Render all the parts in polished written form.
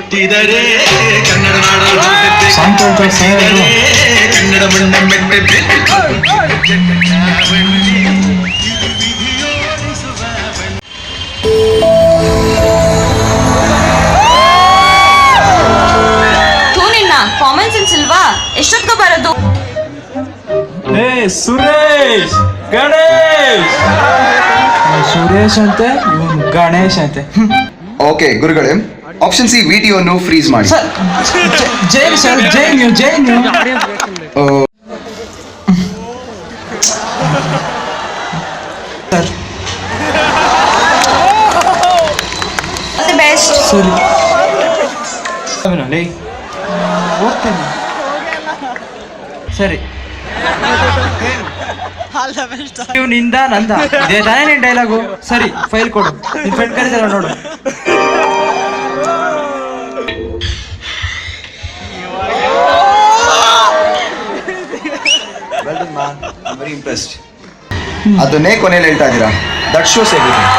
ಹುಟ್ಟಿದರೆ ಕನ್ನಡ ನಾಡಲು ಕನ್ನಡ ಮಣ್ಣ Mette common sense ಇಲ್ವಾ? ಎಷ್ಟೊತ್ಕೊ ಬರೋದು? ಸುರೇಶ್ ಗಣೇಶ್ ಸುರೇಶ್ ಅಂತೆ ಗಣೇಶ್ ಅಂತೆ. ಓಕೆ ಗುರುಗಳೇ, ಆಪ್ಷನ್ ಸಿ ವಿಡಿಯೋನು ಫ್ರೀಸ್ ಮಾಡಿ. Jain sir, Jain sir best. ಸರಿ ಹೋಗ್ತೇನೆ. ಸರಿ ನೀವು ನಿಂದ ನಂದ ಇದೇ ತಾನೇ ನಿನ್ ಡೈಲಾಗು. ಸರಿ ಫೈಲ್ ಕೊಡು, ನಿನ್ ಫ್ರೆಂಡ್ ಕರೀತಾರ ನೋಡು. Very impressed. ಅದನ್ನೇ ಕೊನೆಯಲ್ಲಿ ಹೇಳ್ತಾ ಇದ್ದೀರಾ. That shows everything.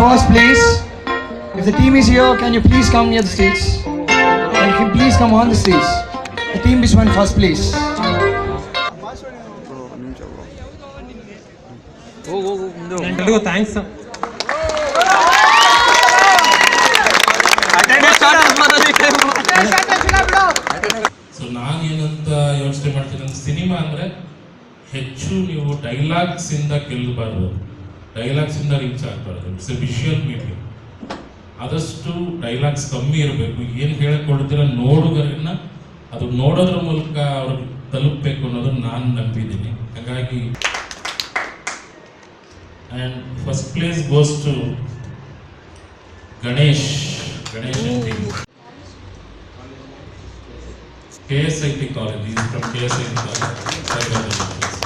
First place. If the team is here, can you please come near the stage? Can you please come on the stage? The team which won first place. Thanks. So ನಾನೇನಂತ ಯೋಚನೆ ಮಾಡ್ತೀನಿ ಅಂದ್ರೆ, cinema ಅಂದರೆ ಹೆಚ್ಚು ನೀವು dialogues ಇಂದ ಗೆಲ್ಲಬಾರ್ದು, dialogues ಇಂದ ರೀಚ್ ಆಗ್ಬಾರ್ದು. It's a visual medium. ಆದಷ್ಟು ಡೈಲಾಗ್ಸ್ ಕಮ್ಮಿ ಇರಬೇಕು. ಏನು ಹೇಳಿಕೊಳ್ತೀರ ನೋಡುಗರನ್ನ ಅದು ನೋಡೋದ್ರ ಮೂಲಕ ಅವ್ರಿಗೆ ತಲುಪಬೇಕು ಅನ್ನೋದನ್ನ ನಾನು ನಂಬಿದ್ದೀನಿ. ಹಾಗಾಗಿ and first place goes to Ganesh team, KSIT college. Is from KSIT college.